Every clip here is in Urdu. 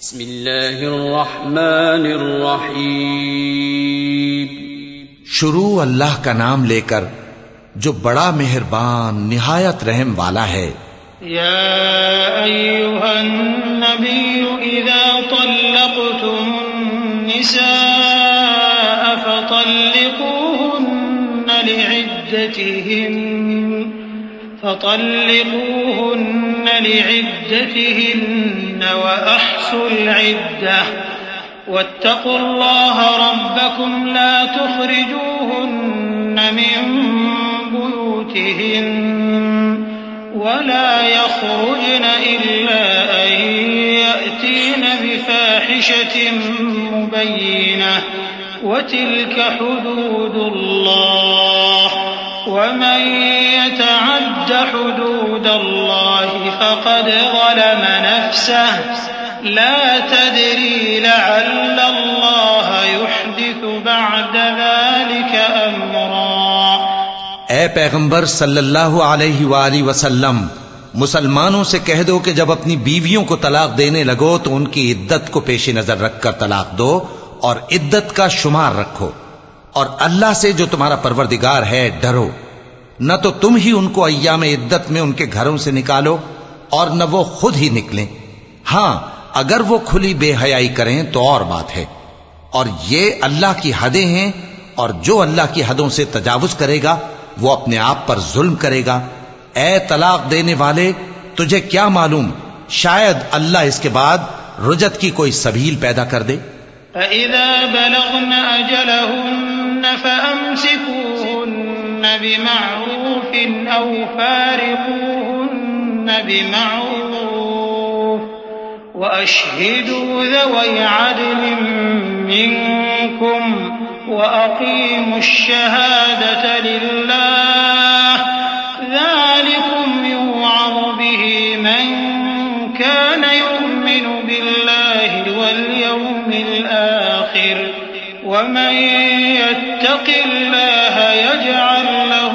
بسم اللہ الرحمن الرحیم. شروع اللہ کا نام لے کر جو بڑا مہربان نہایت رحم والا ہے. یا ایھا النبی اذا طلقتم النساء فطلقوهن لعدتهن وأحصوا العدة واتقوا الله ربكم لا تخرجوهن من بيوتهن ولا يخرجن إلا أن يأتين بفاحشة مبينة وتلك حدود الله ومن يتعد حدود الله فقد ظلم نفسه لا تدري لعل الله يحدث بعد ذلك امرا. اے پیغمبر صلی اللہ علیہ وآلہ وسلم، مسلمانوں سے کہہ دو کہ جب اپنی بیویوں کو طلاق دینے لگو تو ان کی عدت کو پیش نظر رکھ کر طلاق دو اور عدت کا شمار رکھو، اور اللہ سے جو تمہارا پروردگار ہے ڈرو. نہ تو تم ہی ان کو ایام عدت میں ان کے گھروں سے نکالو اور نہ وہ خود ہی نکلیں. ہاں اگر وہ کھلی بے حیائی کریں تو اور بات ہے، اور یہ اللہ کی حدیں ہیں، اور جو اللہ کی حدوں سے تجاوز کرے گا وہ اپنے آپ پر ظلم کرے گا. اے طلاق دینے والے، تجھے کیا معلوم شاید اللہ اس کے بعد رجعت کی کوئی سبیل پیدا کر دے. فَإِذَا بَلَغْنَ أَجَلَهُنَّ فَأَمْسِكُوهُنَّ بِمَعْرُوفٍ أَوْ فَارِقُوهُنَّ بِمَعْرُوفٍ وَأَشْهِدُوا ذَوَيْ عَدْلٍ مِّنكُمْ وَأَقِيمُوا الشَّهَادَةَ لِلَّهِ ذَلِكُمْ يُوعَظُ بِهِ مَن كَانَ يُؤْمِنُ بِاللَّهِ وَالْيَوْمِ الْآخِرِ وَمَن يَتَّقِ اللَّهَ يَجْعَل لَّهُ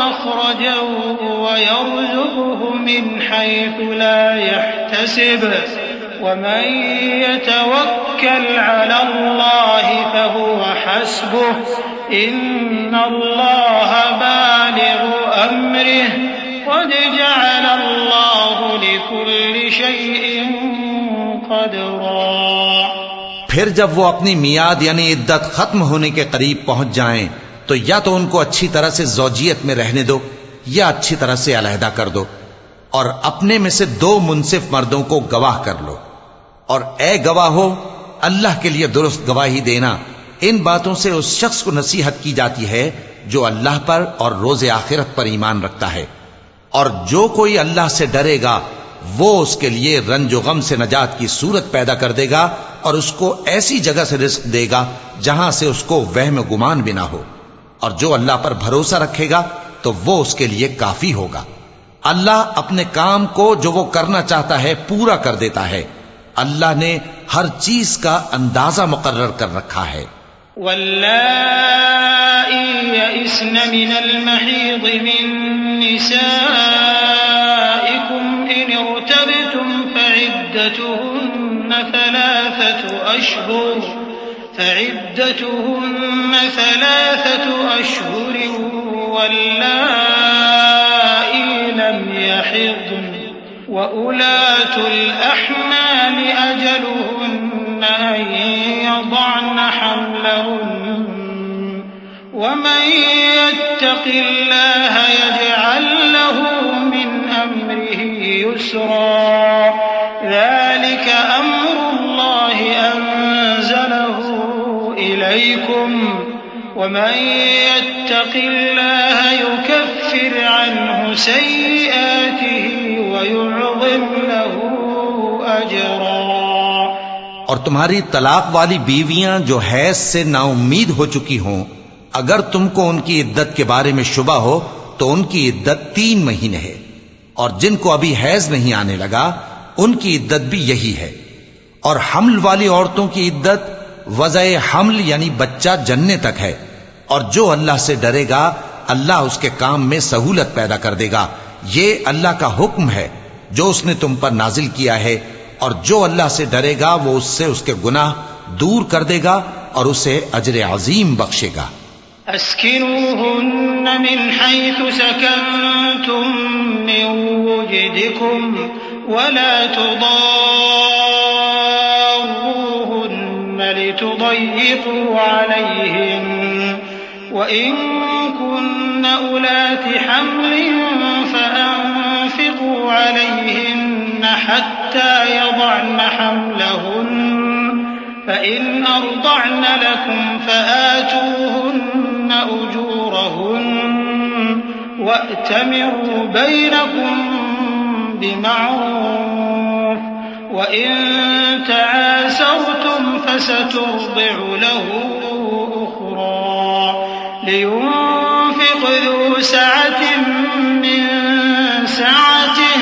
مَخْرَجًا وَيَرْزُقْهُ مِنْ حَيْثُ لَا يَحْتَسِبُ وَمَن يَتَوَكَّلْ عَلَى اللَّهِ فَهُوَ حَسْبُهُ إِنَّ اللَّهَ بَالِغُ أَمْرِهِ قَدْ جَعَلَ اللَّهُ لِكُلِّ شَيْءٍ قَدْرًا. پھر جب وہ اپنی میعاد یعنی عدت ختم ہونے کے قریب پہنچ جائیں تو یا تو ان کو اچھی طرح سے زوجیت میں رہنے دو یا اچھی طرح سے علیحدہ کر دو، اور اپنے میں سے 2 منصف مردوں کو گواہ کر لو. اور اے گواہو، اللہ کے لیے درست گواہی دینا. ان باتوں سے اس شخص کو نصیحت کی جاتی ہے جو اللہ پر اور روز آخرت پر ایمان رکھتا ہے، اور جو کوئی اللہ سے ڈرے گا وہ اس کے لیے رنج و غم سے نجات کی صورت پیدا کر دے گا، اور اس کو ایسی جگہ سے رزق دے گا جہاں سے اس کو وہم و گمان بھی نہ ہو. اور جو اللہ پر بھروسہ رکھے گا تو وہ اس کے لیے کافی ہوگا. اللہ اپنے کام کو جو وہ کرنا چاہتا ہے پورا کر دیتا ہے. اللہ نے ہر چیز کا اندازہ مقرر کر رکھا ہے. واللائي يئسن من المحيض من نسائكم إن ارتبتم فعدتهن 3 أشهر واللائي لم يحضن وأولاة الأحمال أجلهن أن يضعن حملهن ومن يتق الله يجعل له من أمره يسرا. ذلك أمر الله أنزله إليكم ومن يتق الله يكفر عنه سيئاته ويعظم له أجرا. اور تمہاری طلاق والی بیویاں جو حیض سے نا امید ہو چکی ہوں، اگر تم کو ان کی عدت کے بارے میں شبہ ہو تو ان کی عدت 3 مہینے ہے، اور جن کو ابھی حیض نہیں آنے لگا ان کی عدت بھی یہی ہے. اور حمل والی عورتوں کی عدت وضع حمل یعنی بچہ جننے تک ہے، اور جو اللہ سے ڈرے گا اللہ اس کے کام میں سہولت پیدا کر دے گا. یہ اللہ کا حکم ہے جو اس نے تم پر نازل کیا ہے، اور جو اللہ سے ڈرے گا وہ اس سے اس کے گناہ دور کر دے گا اور اسے اجر عظیم بخشے گا. اسكنوهن من حيث سكنتم من وجدكم ولا تضاروهن لتضيقوا عليهن وإن كن أولات حمل فأنفقوا عليهن حتى يضعن حملهن فإن أرضعن لكم فآتوهن أجورهن وأتمروا بينكم بمعروف وإن تعاسرتم فسترضع له أخرى لينفق ذو سعة من سعته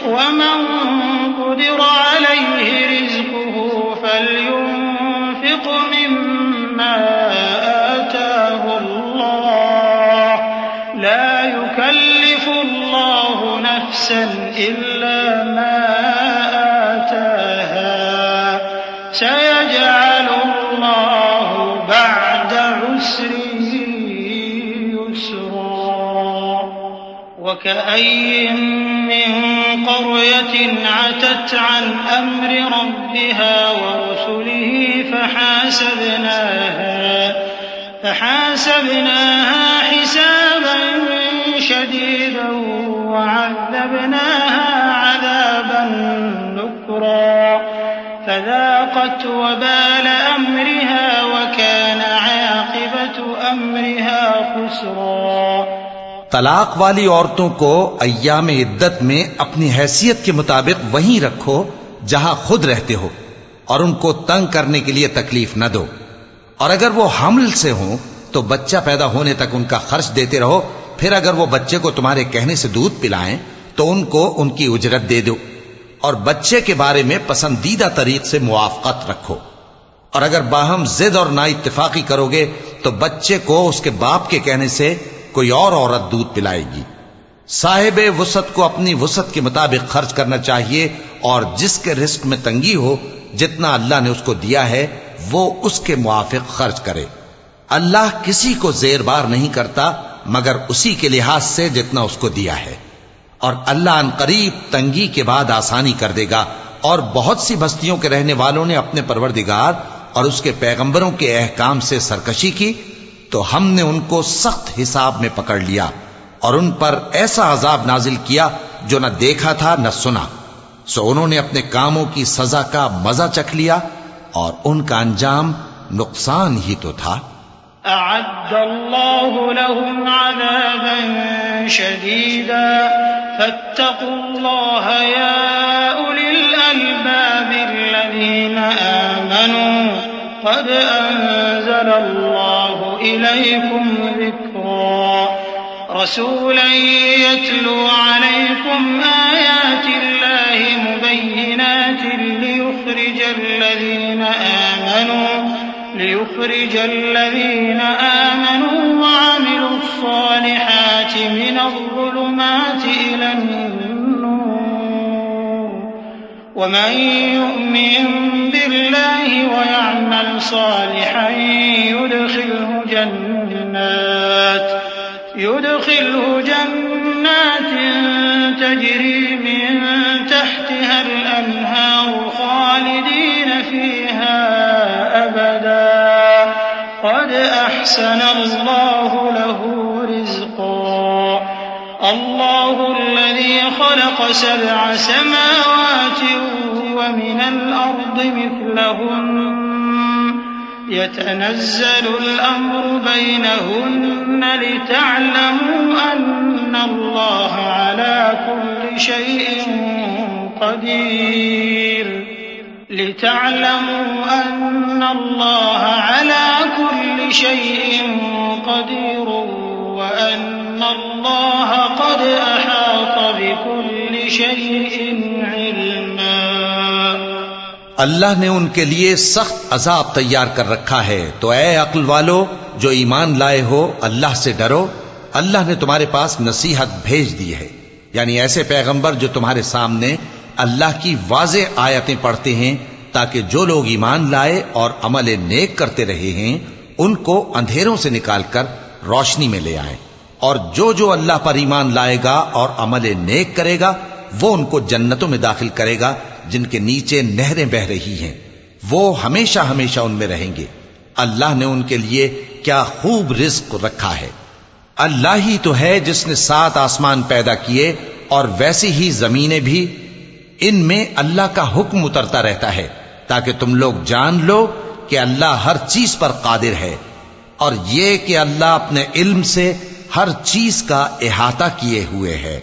ومن قدر عليه رزقه فلينفق مما آتاه الله لا يكلف الله نفسا إلا ما آتاها سيجعل الله بعد عسر يسرا وكأي من قرية عتت عن أمر ربها ورسله فحاسبناها حسابا شديدا وعذبناها عذابا نكرا فذاقت وبال أمرها وكان عاقبة أمرها خسرا. طلاق والی عورتوں کو ایام عدت میں اپنی حیثیت کے مطابق وہیں رکھو جہاں خود رہتے ہو، اور ان کو تنگ کرنے کے لیے تکلیف نہ دو. اور اگر وہ حمل سے ہوں تو بچہ پیدا ہونے تک ان کا خرچ دیتے رہو. پھر اگر وہ بچے کو تمہارے کہنے سے دودھ پلائیں تو ان کو ان کی اجرت دے دو، اور بچے کے بارے میں پسندیدہ طریق سے موافقت رکھو. اور اگر باہم ضد اور نا اتفاقی کرو گے تو بچے کو اس کے باپ کے کہنے سے کوئی اور عورت دودھ پلائے گی. صاحب وسعت کو اپنی وسعت کے مطابق خرچ کرنا چاہیے، اور جس کے رزق میں تنگی ہو جتنا اللہ نے اس کو دیا ہے وہ اس کے موافق خرچ کرے. اللہ کسی کو زیر بار نہیں کرتا مگر اسی کے لحاظ سے جتنا اس کو دیا ہے، اور اللہ ان قریب تنگی کے بعد آسانی کر دے گا. اور بہت سی بستیوں کے رہنے والوں نے اپنے پروردگار اور اس کے پیغمبروں کے احکام سے سرکشی کی تو ہم نے ان کو سخت حساب میں پکڑ لیا اور ان پر ایسا عذاب نازل کیا جو نہ دیکھا تھا نہ سنا. سو انہوں نے اپنے کاموں کی سزا کا مزہ چکھ لیا اور ان کا انجام نقصان ہی تو تھا. أعد الله لهم عذابا شديدا فاتقوا الله يا أولي الألباب الذين آمنوا قد أنزل الله إليكم ذكرا رسولا يتلو عليكم آيات الله مبينات ليخرج الذين آمنوا وعملوا الصالحات من الظلمات إلى النور ومن يؤمن بالله ويعمل صالحا يدخله جنات تجري من تحتها الأنهار خالدين فيها أبدا قد أحسن الله له رزقا الله الذي خلق 7 سماوات ومن الأرض مثلهن يتنزل الأمر بينهن لتعلموا أن الله على كل شيء قدير وأن الله قد أحاط بكل شيء علما. اللہ نے ان کے لیے سخت عذاب تیار کر رکھا ہے، تو اے عقل والو جو ایمان لائے ہو اللہ سے ڈرو اللہ نے تمہارے پاس نصیحت بھیج دی ہے، یعنی ایسے پیغمبر جو تمہارے سامنے اللہ کی واضح آیتیں پڑھتے ہیں، تاکہ جو لوگ ایمان لائے اور عمل نیک کرتے رہے ہیں ان کو اندھیروں سے نکال کر روشنی میں لے آئیں، اور جو اللہ پر ایمان لائے گا اور عمل نیک کرے گا وہ ان کو جنتوں میں داخل کرے گا جن کے نیچے نہریں بہ رہی ہیں، وہ ہمیشہ ہمیشہ ان میں رہیں گے۔ اللہ نے ان کے لیے کیا خوب رزق رکھا ہے۔ اللہ ہی تو ہے جس نے 7 آسمان پیدا کیے اور ویسی ہی زمینیں بھی، ان میں اللہ کا حکم اترتا رہتا ہے تاکہ تم لوگ جان لو کہ اللہ ہر چیز پر قادر ہے، اور یہ کہ اللہ اپنے علم سے ہر چیز کا احاطہ کیے ہوئے ہے۔